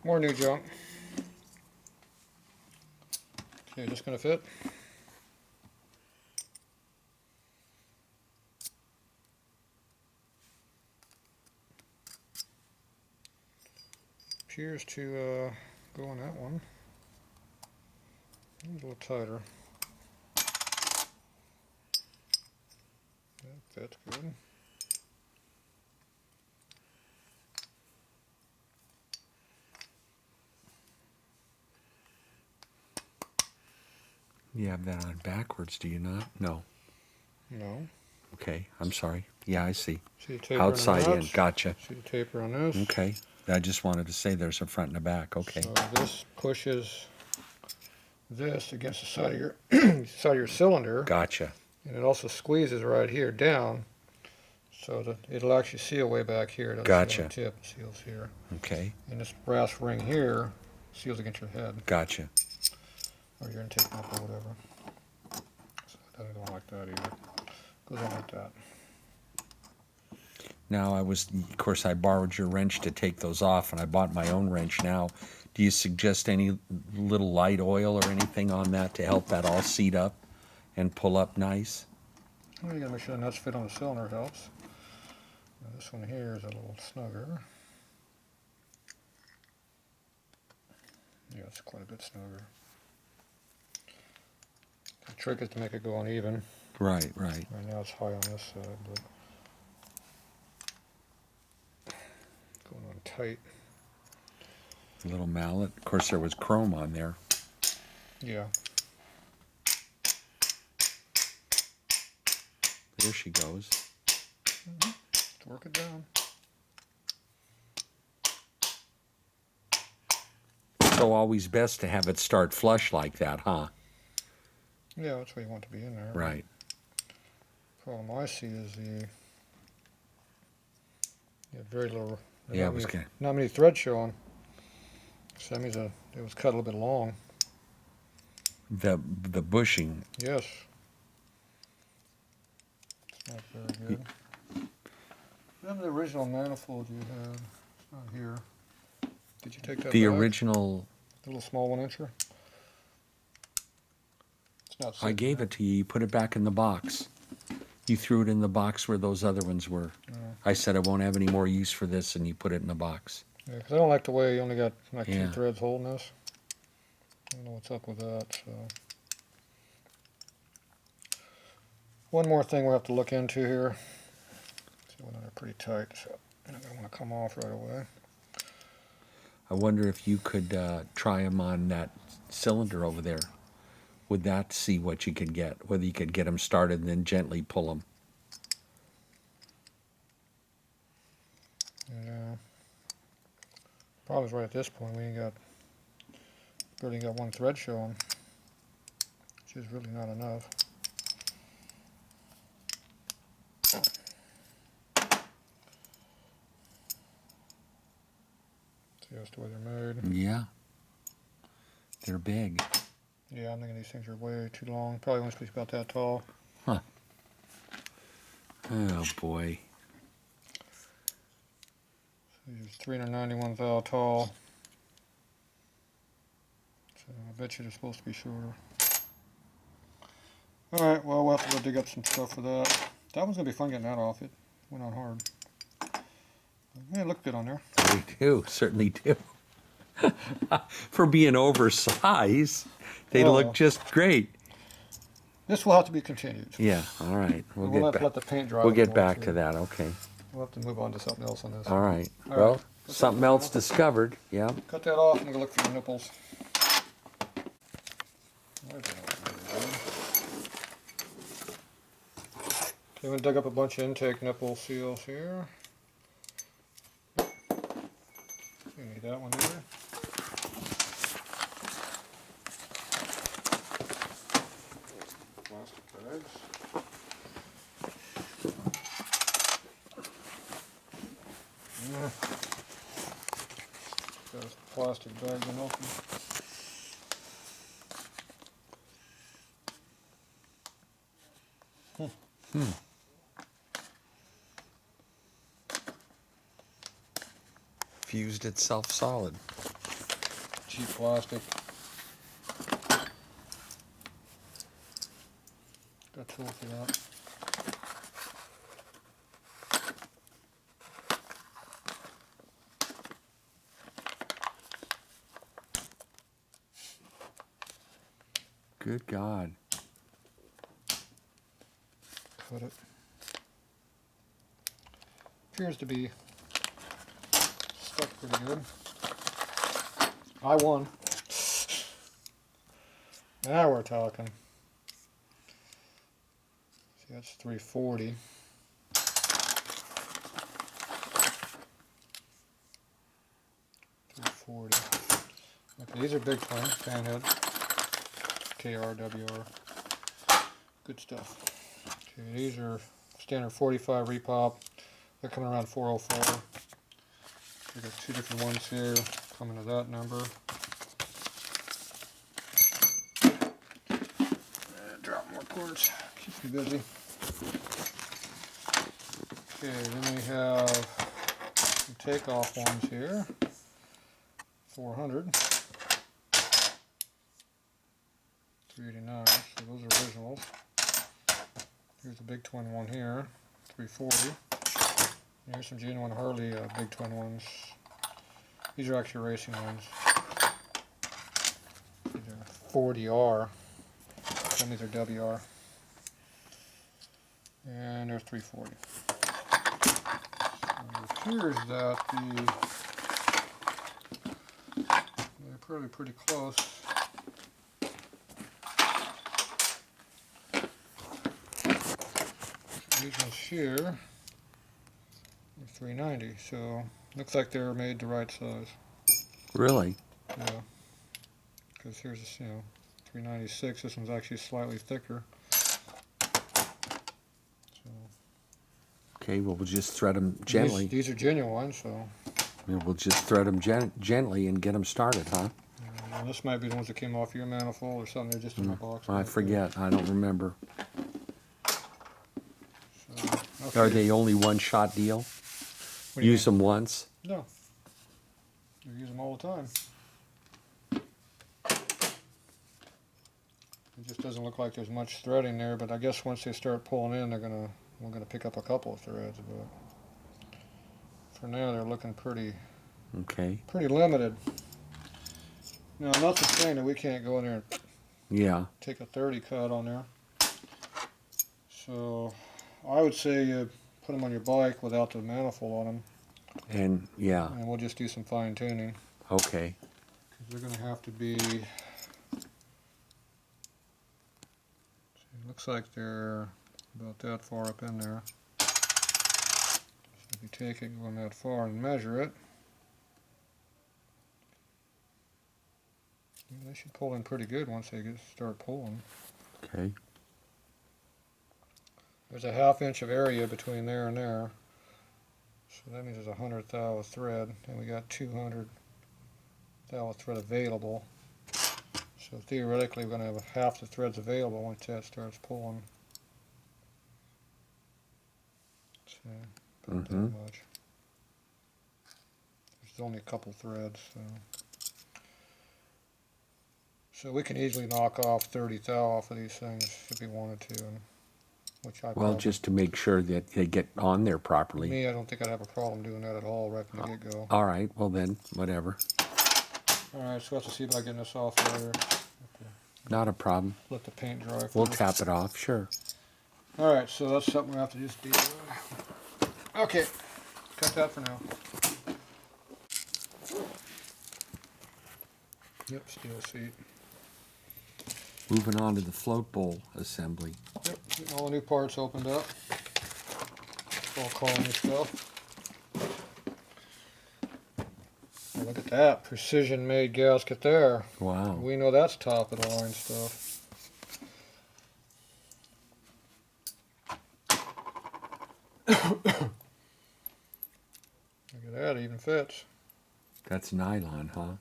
More new junk. Okay, just gonna fit. Appears to go on that one. A little tighter. That's good. You have that on backwards, do you not? No. No. Okay, I'm sorry. Yeah, I see. See the taper Outside on in, gotcha. See the taper on this? Okay, I just wanted to say there's a front and a back, okay. So this pushes this against the side of your side of your cylinder. Gotcha. And it also squeezes right here down, so that it'll actually seal way back here. It doesn't Gotcha. seal on the tip, it seals here. Okay. And this brass ring here seals against your head. Gotcha. Or your intake nip or whatever. So it doesn't go like that either. It goes on like that. Now of course I borrowed your wrench to take those off, and I bought my own wrench now. Do you suggest any little light oil or anything on that to help that all seat up and pull up nice? Well, you gotta make sure the nuts fit on the cylinder helps. Now this one here is a little snugger. Yeah, it's quite a bit snugger. The trick is to make it go uneven. Right. Right now it's high on this side, but going on tight. A little mallet. Of course there was chrome on there. Yeah. There she goes. Let's work it down. So always best to have it start flush like that, huh? Yeah, that's where you want to be in there. Right. Problem I see is you have very little. Yeah, not many threads showing. So that means it was cut a little bit long. The bushing. Yes. It's not very good. Remember the original manifold you had? It's not here. Did you take that The back? original. The little small 1-incher? It's not. I gave it to you. You put it back in the box. You threw it in the box where those other ones were. I said I won't have any more use for this, and you put it in the box. Yeah, because I don't like the way you only got like Yeah. 2 threads holding this. I don't know what's up with that. So one more thing we'll have to look into here. See, well, they're pretty tight, so they're going to want to come off right away. I wonder if you could try them on that cylinder over there. Would that see what you could get? Whether you could get them started and then gently pull them. Yeah. Problem is right at this point we ain't got barely got 1 thread showing, which is really not enough. See, that's the way they're made. Yeah. They're big. Yeah, I'm thinking these things are way too long. Probably only supposed to be about that tall. Huh. Oh boy. These are 391 thou tall. So I bet you they're supposed to be shorter. Alright, well we'll have to go dig up some stuff for that. That one's going to be fun getting that off. It went on hard. Yeah, it looked good on there. They do, certainly do. For being oversized, they look just great. This will have to be continued. Yeah, all right. We'll have to let the paint dry. We'll get back to that, okay. We'll have to move on to something else on this. All right. All Well, right. something else discovered, yeah. Cut that off and we'll look for the nipples. Okay, I'm going to dig up a bunch of intake nipple seals here. You need that one either. Plastic bags. Yeah. Those plastic bags and open. Fused itself solid. cheap plastic. Got tool for that. Good God. Cut it. Appears to be stuck pretty good. I won. Now we're talking. See, that's 340. Okay, these are big twin, fanhead. KR, WR. Good stuff. Okay, these are standard 45 repop. They're coming around 404. We got two different ones here coming to that number. And drop more parts. Keeps me busy. Okay, then we have some takeoff ones here. 400. 389. So those are originals. Here's a big twin one here. 340. And here's some genuine Harley big twin ones. These are actually racing ones. These are 40R. And these are WR. And there's 340. So it appears that they're pretty close. These ones here are 390, so looks like they're made the right size. Really? Yeah, because here's this, 396. This one's actually slightly thicker. So Okay, well, we'll just thread them gently. These are genuine, so We'll just thread them gently and get them started, huh? this might be the ones that came off your manifold or something. They're just in my box. I forget. I don't remember. So, okay. Are they only one-shot deal? What do you Use them once? No. You use them all the time. It just doesn't look like there's much threading there, but I guess once they start pulling in, we're gonna pick up a couple of threads. But for now, they're looking pretty limited. Now, I'm not saying that we can't go in there and take a 30 cut on there. So I would say you put them on your bike without the manifold on them. And And we'll just do some fine tuning. Okay. Because they're going to have to be. It looks like they're about that far up in there. So if you take it, go in that far and measure it, they should pull in pretty good once they start pulling. Okay. There's a 1/2 inch of area between there and there. So that means there's 100 thou of thread, and we got 200 thou of thread available. So theoretically, we're going to have half the threads available once that starts pulling. So about that much. There's only a couple threads, so we can easily knock off 30 thou off of these things if we wanted to. Well, just to make sure that they get on there properly. Me, I don't think I'd have a problem doing that at all right from the get-go. All right, well then, whatever. All right, so we'll have to see about getting this off later. Not a problem. Let the paint dry first. We'll tap it off, sure. All right, so that's something we'll have to just deal with. Okay, cut that for now. Yep, steel seat. Moving on to the float bowl assembly. Yep, getting all the new parts opened up. All colony stuff. Oh, look at that precision made gasket there. Wow. We know that's top of the line stuff. Look at that, it even fits. That's nylon, huh?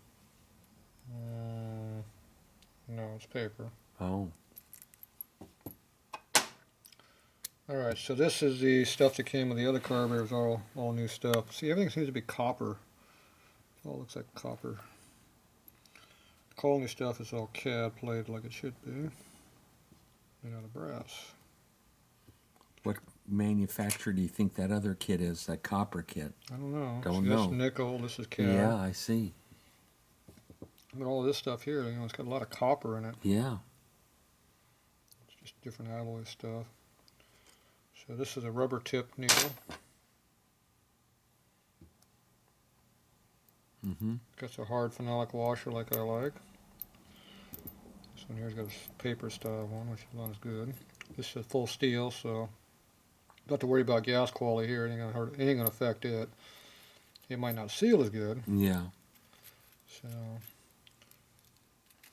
No, it's paper. Oh. Alright, so this is the stuff that came with the other carburetors, all new stuff. See, everything seems to be copper. It all looks like copper. Colony stuff is all CAD plated like it should be. Made out of brass. What manufacturer do you think that other kit is, that copper kit? I don't know. Don't See, know. This is nickel, this is CAD. Yeah, I see. But all of this stuff here, you know, it's got a lot of copper in it. Yeah. It's just different alloy stuff. So this is a rubber tip needle. Got a hard phenolic washer like I like. This one here's got a paper style one, which is not as good. This is full steel, so don't have to worry about gas quality here. It ain't gonna hurt. It ain't gonna affect it. It might not seal as good. Yeah. So a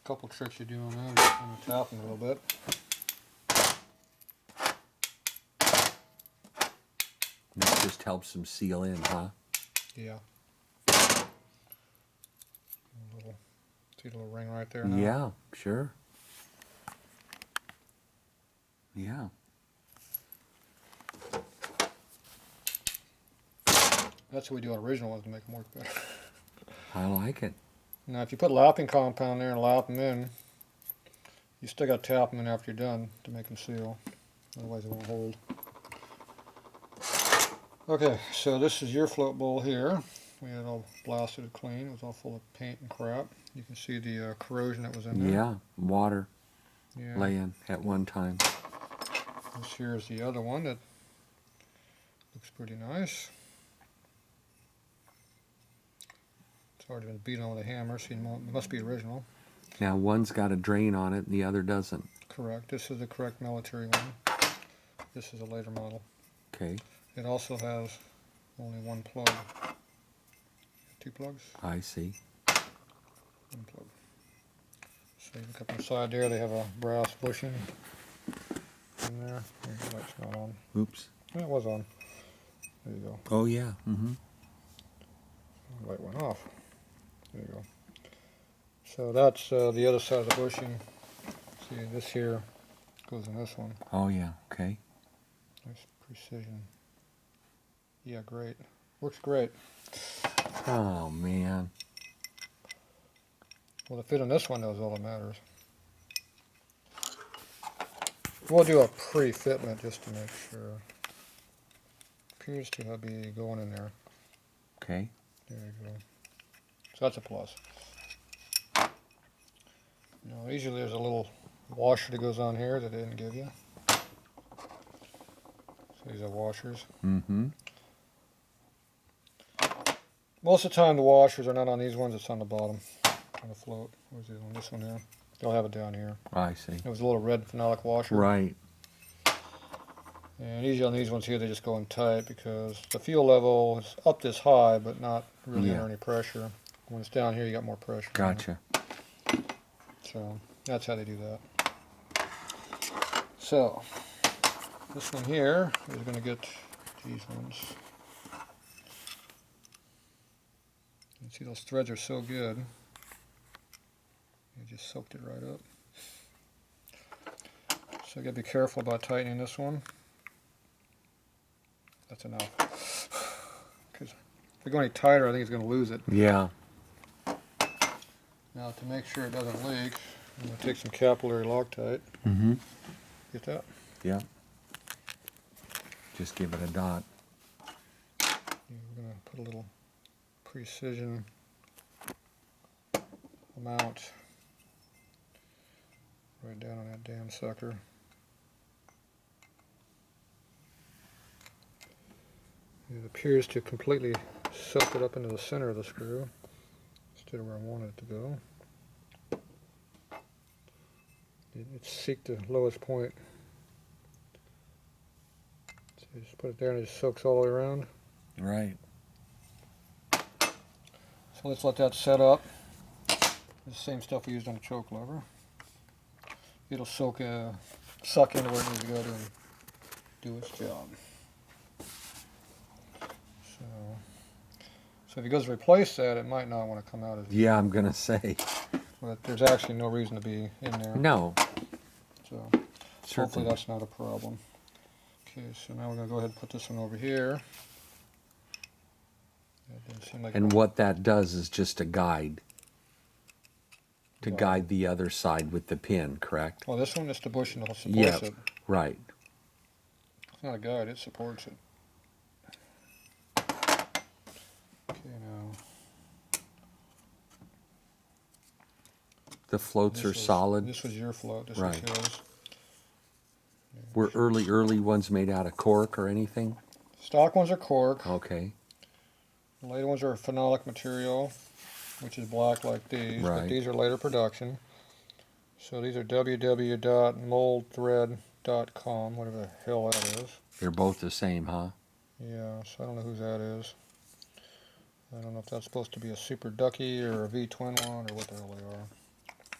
couple tricks you do on that. Just kind of tap them a little bit. This just helps them seal in, huh? Yeah. See a little ring right there now? Yeah, sure. Yeah. That's what we do on original ones to make them work better. I like it. Now, if you put lapping compound there and lap them in, you still got to tap them in after you're done to make them seal. Otherwise, it won't hold. Okay, so this is your float bowl here. We had it all blasted clean. It was all full of paint and crap. You can see the corrosion that was in there. Yeah, water Yeah. laying at one time. This here is the other one that looks pretty nice. It's already been beat on with a hammer, so it must be original. Now one's got a drain on it and the other doesn't. Correct. This is the correct military one. This is a later model. Okay. It also has only one plug. 2 plugs? I see. One plug. So you look up inside there, they have a brass bushing in there. The light's not on. Oops. Yeah, it was on. There you go. Oh yeah. The light went off. There you go. So that's the other side of the bushing. See, this here goes in this one. Oh yeah. Okay. Nice precision. Yeah, great. Works great. Oh man. Well, the fit on this one, though, is all that matters. We'll do a pre-fitment just to make sure. Appears to be going in there. Okay. There you go. So that's a plus. Now, usually there's a little washer that goes on here that they didn't give you. So these are washers. Most of the time the washers are not on these ones, it's on the bottom, on the float. Where's it on this one here? They'll have it down here. I see. It was a little red phenolic washer. Right. And usually on these ones here they just go in tight because the fuel level is up this high but not really under any pressure. When it's down here you got more pressure. Gotcha. So that's how they do that. So this one here is going to get these ones. You see those threads are so good. You just soaked it right up. So you got to be careful about tightening this one. That's enough. Because if we go any tighter, I think it's going to lose it. Yeah. Now to make sure it doesn't leak, I'm going to take some capillary Loctite. Get that? Yeah. Just give it a dot. Yeah, we're going to put a little precision amount right down on that damn sucker. It appears to completely soak it up into the center of the screw instead of where I want it to go. It seeked the lowest point. So you just put it there and it just soaks all the way around. Right. So let's let that set up. It's the same stuff we used on the choke lever. It'll suck into where it needs to go to do its job. So if he goes to replace that, it might not want to come out as Yeah, I'm gonna say. But there's actually no reason to be in there. No. So hopefully Certainly. that's not a problem. Okay, so now we're going to go ahead and put this one over here. That didn't seem like And what that does is just a guide. to guide the other side with the pin, correct? Well, this one is the bushing that supports Yeah, it. right. It's not a guide, it supports it. Okay, now. The floats are solid. This was your float, this Right. was his. Were early ones made out of cork or anything? Stock ones are cork. Okay. The later ones are phenolic material, which is black like these, Right. but these are later production. So these are www.moldthread.com, whatever the hell that is. They're both the same, huh? Yeah, so I don't know whose that is. I don't know if that's supposed to be a Super Ducky or a V-twin one or what the hell they are.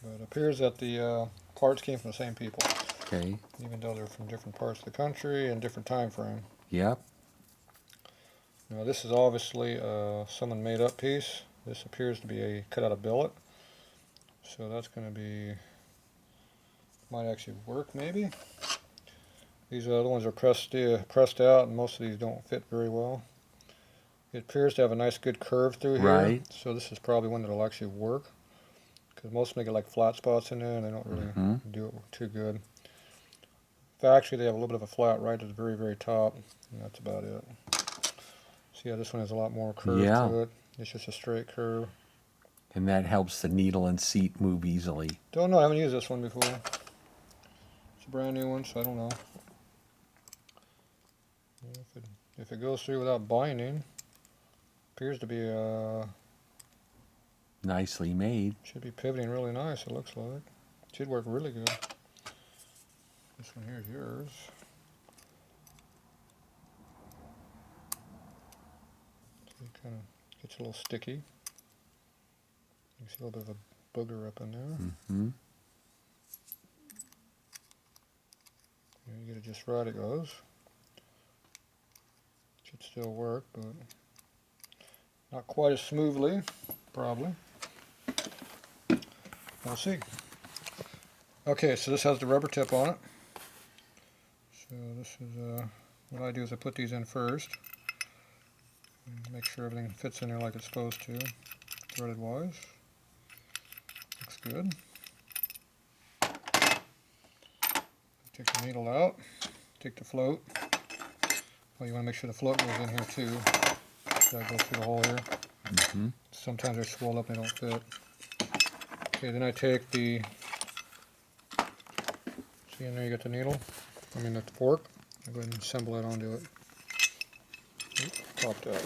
But it appears that the parts came from the same people. Okay. Even though they're from different parts of the country and different time frame. Yep. Now this is obviously someone made up piece. This appears to be a cut out of billet. So that's going to be, might actually work maybe. These other ones are pressed out, and most of these don't fit very well. It appears to have a nice good curve through here. Right. So this is probably one that'll actually work. Because most of them get like flat spots in there and they don't really do it too good. Actually, they have a little bit of a flat right at the very, very top. And that's about it. So yeah, this one has a lot more curve to it. It's just a straight curve. And that helps the needle and seat move easily. Don't know, I haven't used this one before. It's a brand new one, so I don't know. If it goes through without binding, appears to be Nicely made. should be pivoting really nice, it looks like. Should work really good. This one here is yours. So it kind of gets a little sticky. You can see a little bit of a booger up in there. You get it just right, it goes. Should still work, but not quite as smoothly, probably. We'll see. Okay, so this has the rubber tip on it. So this is, what I do is I put these in first. And make sure everything fits in there like it's supposed to, threaded wise. Looks good. Take the needle out, take the float. Well, you want to make sure the float goes in here too. So that goes through the hole here. Sometimes they're swelled up and they don't fit. Okay, then I take the, see in there you got the needle, the fork. I'll go ahead and assemble it onto it. Oop, popped out.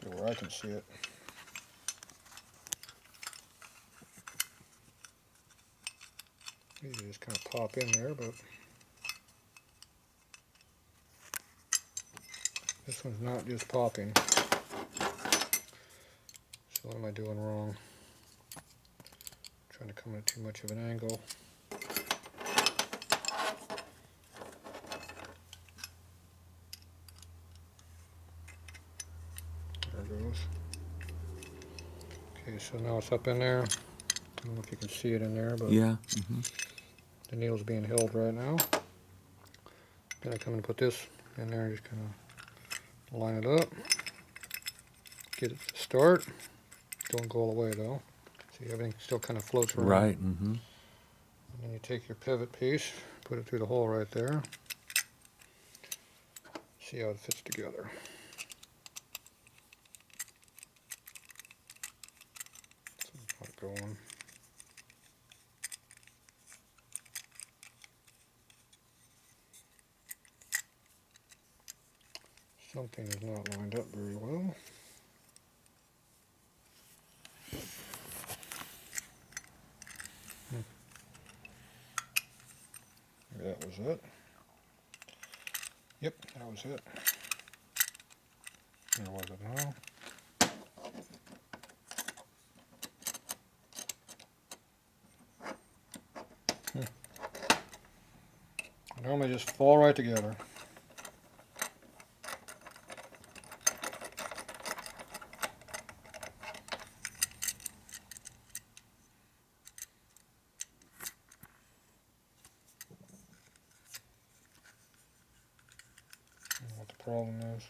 Get where I can see it. These just kind of pop in there, but this one's not just popping. So what am I doing wrong? Trying to come at too much of an angle. There it goes. Okay, so now it's up in there. I don't know if you can see it in there, but yeah. The needle's being held right now. Then I come and put this in there and just kind of line it up. Get it to start. Don't go all the way though. See, everything still kind of floats around. Right. And then you take your pivot piece, put it through the hole right there. See how it fits together. So it's not going. Something is not lined up very well. Maybe that was it. Yep, that was it. Where was it now? They normally just fall right together. problem is.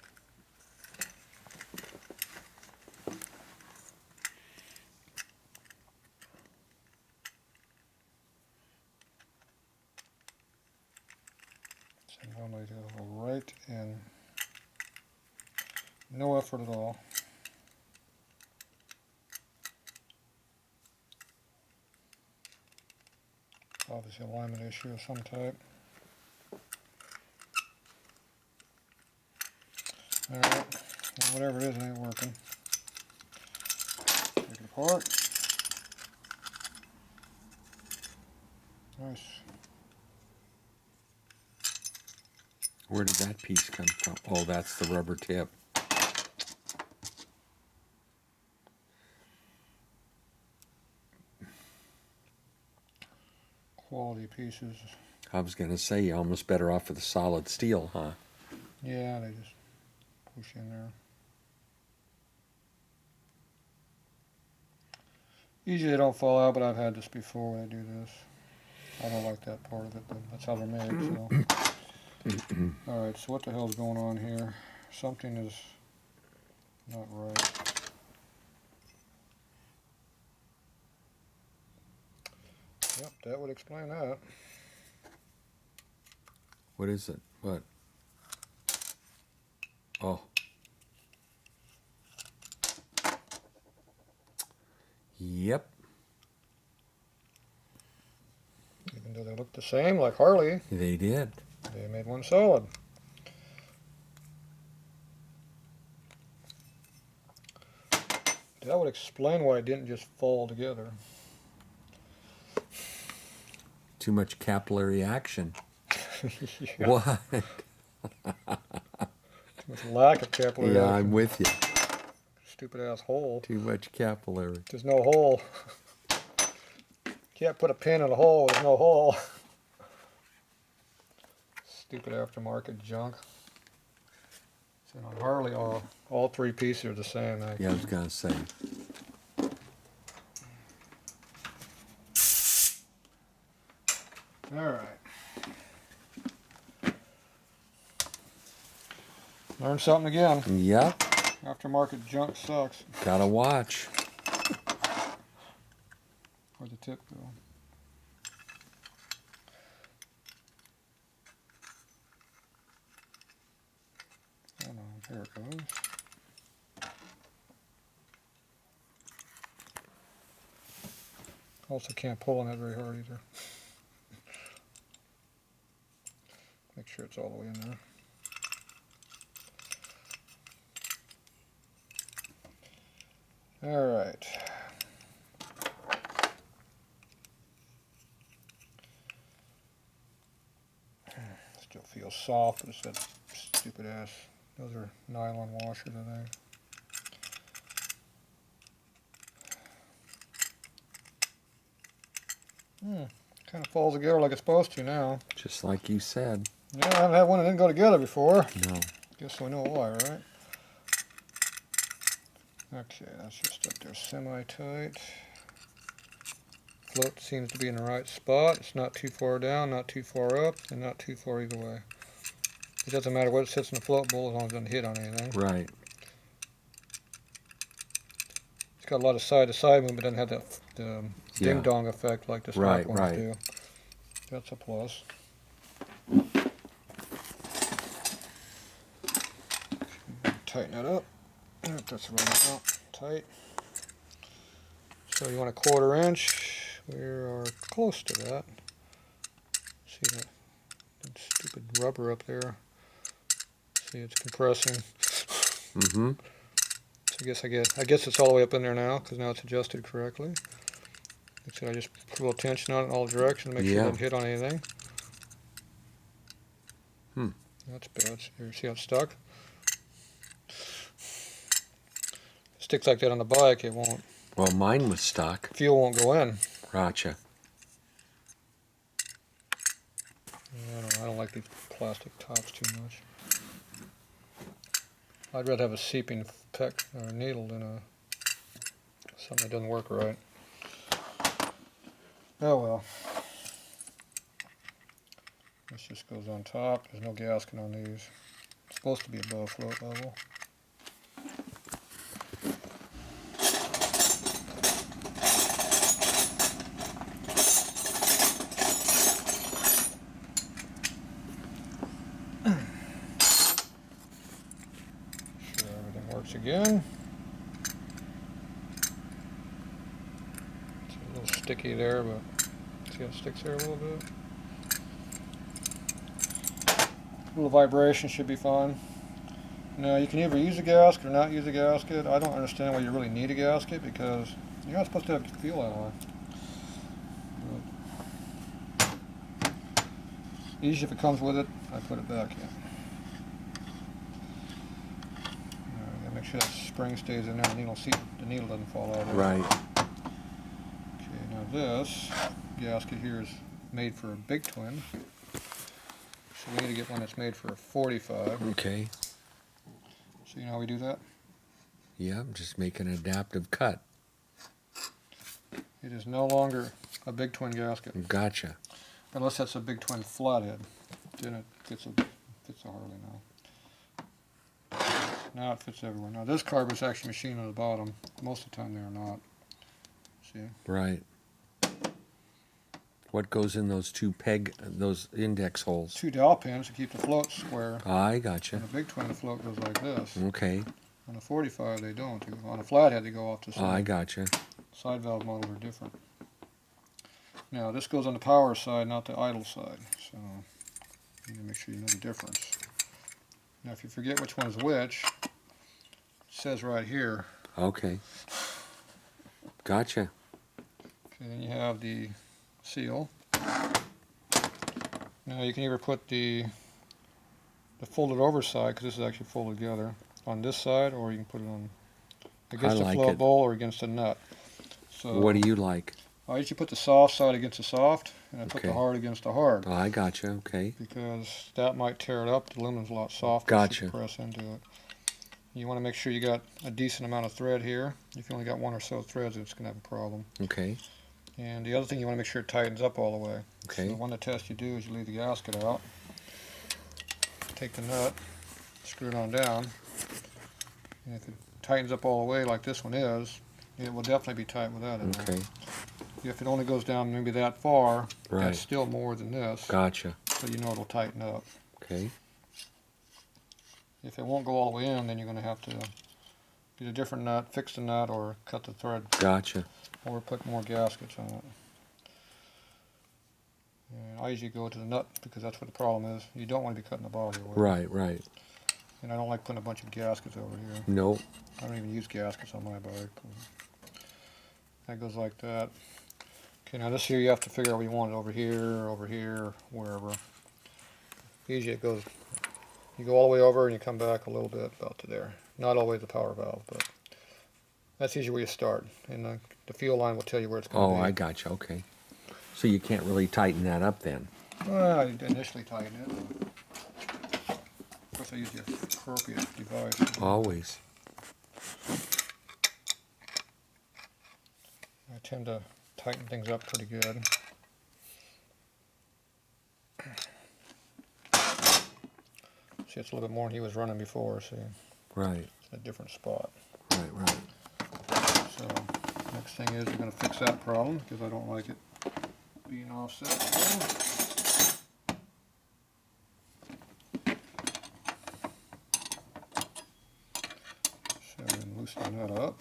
So normally do right in, no effort at all. Obviously alignment issue of some type. Alright, whatever it is, it ain't working. Take it apart. Nice. Where did that piece come from? Oh, that's the rubber tip. Quality pieces. I was going to say, you're almost better off with the solid steel, huh? Yeah, they just push in there. Usually they don't fall out, but I've had this before when I do this. I don't like that part of it, but that's how they're made, so. Alright, so what the hell's going on here? Something is not right. Yep, that would explain that. What is it? What? Oh. Yep. Even though they look the same, like Harley, They did. they made one solid. That would explain why it didn't just fall together. Too much capillary action. Yeah. What? Too much lack of capillary Yeah, action. I'm with you. Stupid ass hole. Too much capillary. There's no hole. Can't put a pin in a hole, there's no hole. Stupid aftermarket junk. So on Harley, all three pieces are the same. Yeah, I was going to say. Alright. Learned something again. Yep. Aftermarket junk sucks. Gotta watch. Where'd the tip go? Oh no, there it goes. Also can't pull on that very hard either. Make sure it's all the way in there. Alright. Still feels soft, but it's that stupid ass. Those are nylon washers, I think. Kind of falls together like it's supposed to now. Just like you said. Yeah, I haven't had one that didn't go together before. No. Guess we know why, right? Okay, that's just up there semi-tight. Float seems to be in the right spot. It's not too far down, not too far up, and not too far either way. It doesn't matter what it sits in the float bowl as long as it doesn't hit on anything. Right. It's got a lot of side-to-side movement, doesn't have the ding-dong effect like the stock ones do. That's a plus. Tighten that up. That's right out tight. So you want a 1/4 inch. We are close to that. See that stupid rubber up there? See, it's compressing. Mm-hmm. So I guess it's all the way up in there now because now it's adjusted correctly. Like I said, I just put a little tension on it in all directions, make sure it doesn't hit on anything. That's bad. You see how it's stuck? Sticks like that on the bike, it won't. Well, mine was stuck. Fuel won't go in. Gotcha. I don't like these plastic tops too much. I'd rather have a seeping peck or a needle than something that doesn't work right. Oh well. This just goes on top. There's no gasket on these. It's supposed to be above float level. Sure everything works again. It's a little sticky there, but see how it sticks there a little bit? A little vibration should be fine. Now you can either use a gasket or not use a gasket. I don't understand why you really need a gasket because you're not supposed to have fuel that high. Usually if it comes with it, I put it back in. Gotta make sure that spring stays in there. The needle doesn't fall out. Right. Okay, now this gasket here is made for a big twin. So we need to get one that's made for a 45. Okay. So you know how we do that? Yeah, I'm just making an adaptive cut. It is no longer a big twin gasket. Gotcha. Unless that's a big twin flathead. Then it fits a Harley now. Now it fits everywhere. Now this carb is actually machined on the bottom. Most of the time they are not. See? Right. What goes in those those index holes? 2 dowel pins to keep the float square. I gotcha. On a big twin the float goes like this. Okay. On a 45 they don't. On a flathead they go off the side. I gotcha. Side valve models are different. Now this goes on the power side, not the idle side. So you need to make sure you know the difference. Now if you forget which one is which, it says right here. Okay. Gotcha. Okay, then you have the seal. Now you can either put the folded over side, because this is actually folded together, on this side, or you can put it on against the float bowl or against the nut. So what do you like? I usually put the soft side against the soft, and I put the hard against the hard. I gotcha. Okay. Because that might tear it up. The aluminum's a lot softer. Gotcha. So you press into it. You want to make sure you got a decent amount of thread here. If you only got 1 or so threads, it's going to have a problem. Okay. And the other thing, you want to make sure it tightens up all the way. Okay. So one of the tests you do is you leave the gasket out, take the nut, screw it on down, and if it tightens up all the way like this one is, it will definitely be tight with that in there. Okay. If it only goes down maybe that far, Right. that's still more than this. Gotcha. So you know it'll tighten up. Okay. If it won't go all the way in, then you're going to have to get a different nut, fix the nut, or cut the thread. Gotcha. Or put more gaskets on it. And I usually go to the nut because that's what the problem is. You don't want to be cutting the body away. Right, right. And I don't like putting a bunch of gaskets over here. Nope. I don't even use gaskets on my bike. That goes like that. Okay, now this here you have to figure out where you want it, over here, wherever. Usually it goes, you go all the way over and you come back a little bit about to there. Not always the power valve, but that's usually where you start. And the fuel line will tell you where it's going to be. Oh, I gotcha. Okay. So you can't really tighten that up then? Well, I initially tighten it. Of course I use the appropriate device. Always. I tend to tighten things up pretty good. See, it's a little bit more than he was running before, see? Right. It's a different spot. Right, right. So, next thing is we're going to fix that problem, because I don't like it being offset. So, I'm going to loosen that up.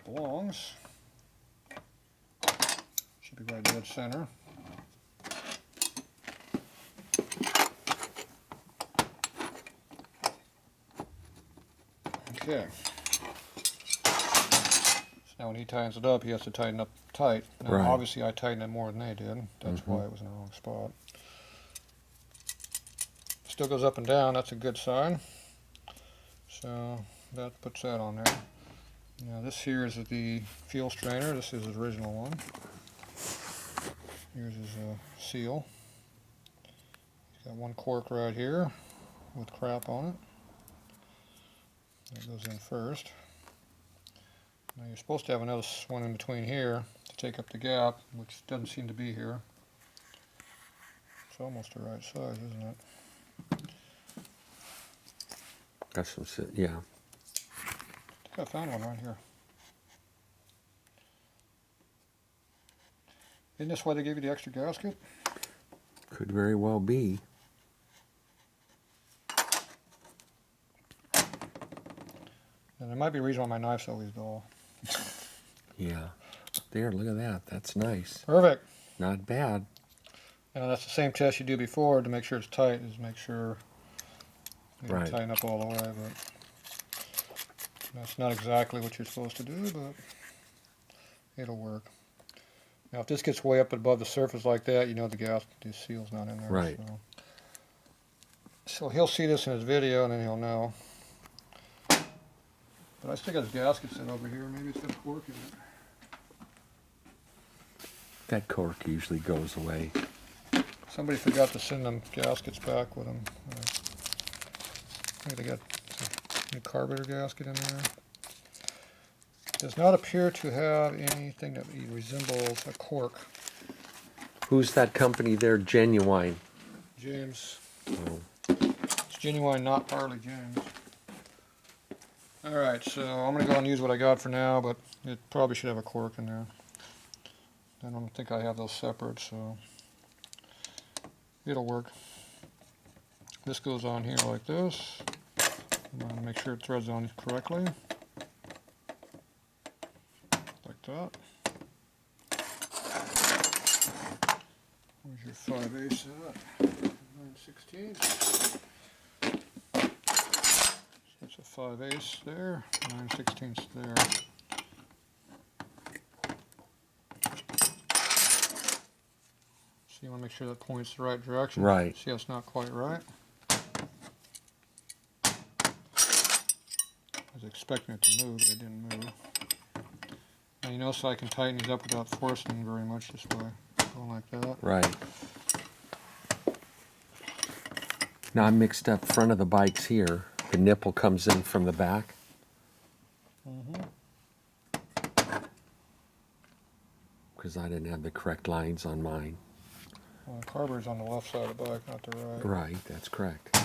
Belongs. Should be right dead center. Okay. So now when he tightens it up, he has to tighten up tight. Now Right. obviously I tightened it more than they did. That's why it was in the wrong spot. Still goes up and down, that's a good sign. So that puts that on there. Now this here is the fuel strainer. This is the original one. Here's his seal. He's got one cork right here with crap on it. That goes in first. Now you're supposed to have another one in between here to take up the gap, which doesn't seem to be here. It's almost the right size, isn't it? Got some, yeah. I think I found one right here. Isn't this why they gave you the extra gasket? Could very well be. And there might be a reason why my knife's always dull. Yeah. There, look at that. That's nice. Perfect. Not bad. And that's the same test you do before to make sure it's tight, is make sure you don't Right. tighten up all the way. But that's not exactly what you're supposed to do, but it'll work. Now, if this gets way up above the surface like that, you know the seal's not in there. Right. So he'll see this in his video, and then he'll know. But I still got his gasket set over here. Maybe it's got a cork in it. That cork usually goes away. Somebody forgot to send them gaskets back with them. Maybe they got a new carburetor gasket in there. Does not appear to have anything that resembles a cork. Who's that company there? Genuine. James. Oh. It's Genuine, not Harley, James. Alright, so I'm going to go and use what I got for now, but it probably should have a cork in there. I don't think I have those separate, so it'll work. This goes on here like this. I'm going to make sure it threads on correctly. Like that. Where's your 5/8 at? 9/16. That's a 5/8 there, 9/16 there. So you want to make sure that points the right direction. Right. See how it's not quite right. I was expecting it to move, but it didn't move. And you notice I can tighten these up without forcing very much this way. Going like that. Right. Now I mixed up front of the bikes here. The nipple comes in from the back. Because I didn't have the correct lines on mine. Well, the carburetor's on the left side of the bike, not the right. Right, that's correct.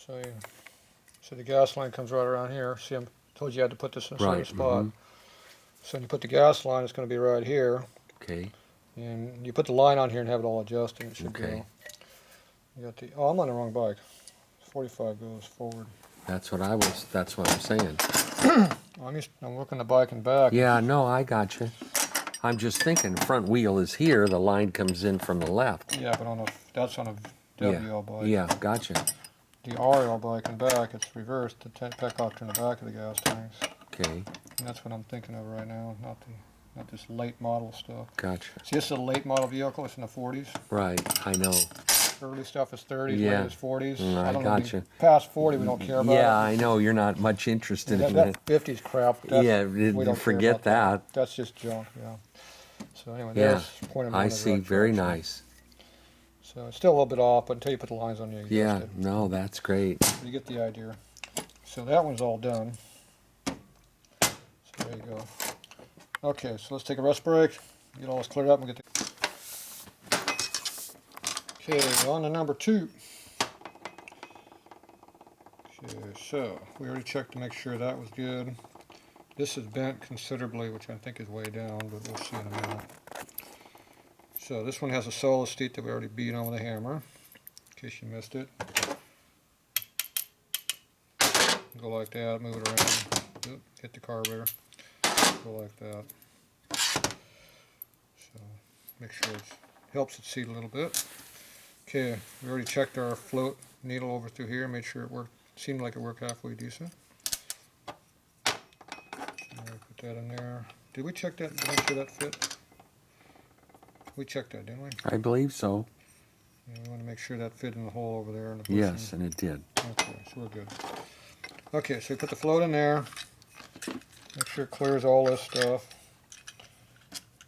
So the gas line comes right around here. See, I told you you had to put this in a certain spot. So when you put the gas line, it's going to be right here. Okay. And you put the line on here and have it all adjusted. It should go. You got the. Oh, I'm on the wrong bike. 45 goes forward. That's what I'm saying. I'm working the bike and back. Yeah, no, I got you. I'm just thinking front wheel is here, the line comes in from the left. Yeah, but that's on a WL bike. Yeah, gotcha. The RL bike and back, it's reversed. The petcock's in the back of the gas tanks. Okay. And that's what I'm thinking of right now, not this late model stuff. Gotcha. See, this is a late model vehicle. It's in the 40s. Right, I know. Early stuff is 30s, Yeah. late is 40s. I don't gotcha. know, past 40, we don't care about it. Yeah, I know, you're not much interested in That it. 50s crap. Yeah, we don't forget care about that. That's just junk, yeah. So anyway, Yeah, there's pointing me I in the see, right very direction. nice. So it's still a little bit off, but until you put the lines on, you adjust Yeah, it. no, that's great. You get the idea. So that one's all done. So there you go. Okay, so let's take a rest break, get all this cleared up, and get the... Okay, on to number 2. Okay, so we already checked to make sure that was good. This is bent considerably, which I think is way down, but we'll see in a minute. So this one has a solo seat that we already beat on with a hammer, in case you missed it. Go like that, move it around, hit the carburetor, go like that. So make sure it helps it seat a little bit. Okay, we already checked our float needle over through here, made sure it worked, seemed like it worked halfway decent. Put that in there. Did we check that to make sure that fit? We checked that, didn't we? I believe so. Yeah, we want to make sure that fit in the hole over there in the bushing. Yes, and it did. Okay, so we're good. Okay, so we put the float in there. Make sure it clears all this stuff.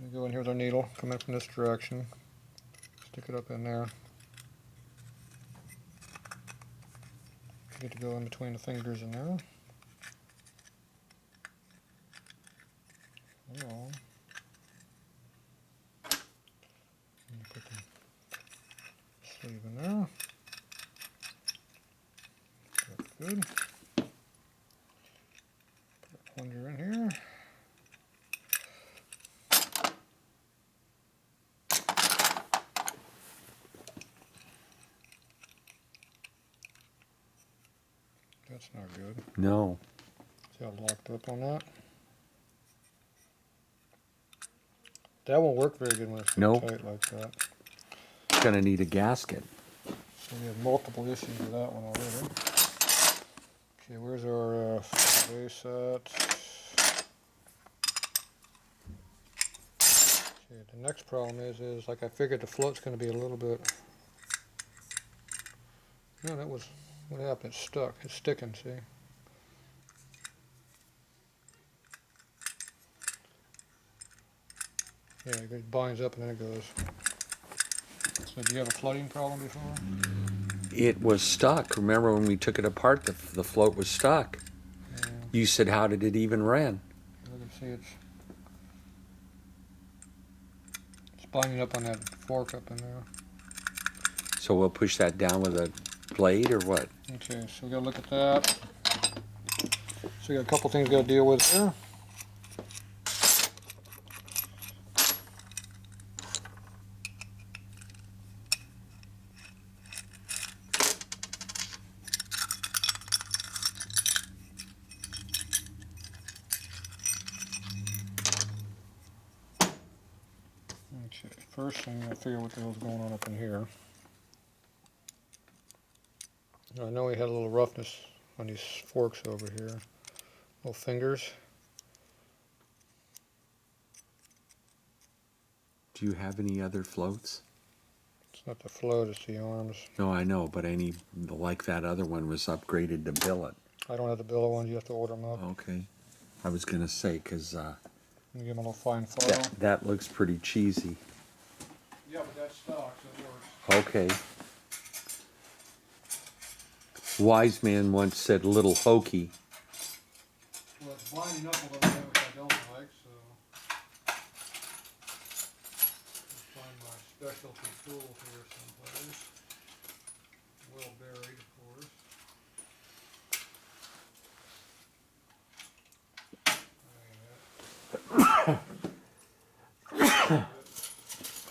We go in here with our needle, come in from this direction. Stick it up in there. Get to go in between the fingers in there. good. Put a plunger in here. That's not good. No. See how locked up on that? That won't work very good when it's tight like that. Gonna need a gasket. So we have multiple issues with that one already. Okay, where's our base at? Okay, the next problem is like I figured the float's going to be a little bit. No, that was what happened. It's stuck. It's sticking. See. Yeah, it binds up and then it goes. So do you have a floating problem before? It was stuck. Remember when we took it apart, the float was stuck. Yeah. You said, how did it even run? Look and see, it's binding up on that fork up in there. So we'll push that down with a blade or what? Okay, so we gotta look at that. So we got a couple things we gotta deal with there. Okay, first thing I figure what the hell's going on up in here. I know we had a little roughness on these forks over here, little fingers. Do you have any other floats? It's not the float, it's the arms. No, I know, but any like that other one was upgraded to billet. I don't have the billet ones, you have to order them up. Okay. I was gonna say, cause Give them a little fine file. that looks pretty cheesy. Yeah, but that's stock, so it works. Okay. Wise man once said little hokey. Well, it's binding up a little bit, which I don't like, so. Let's find my specialty tool here someplace. Well buried, of course.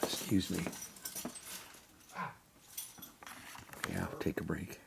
Excuse me. Yeah, take a break.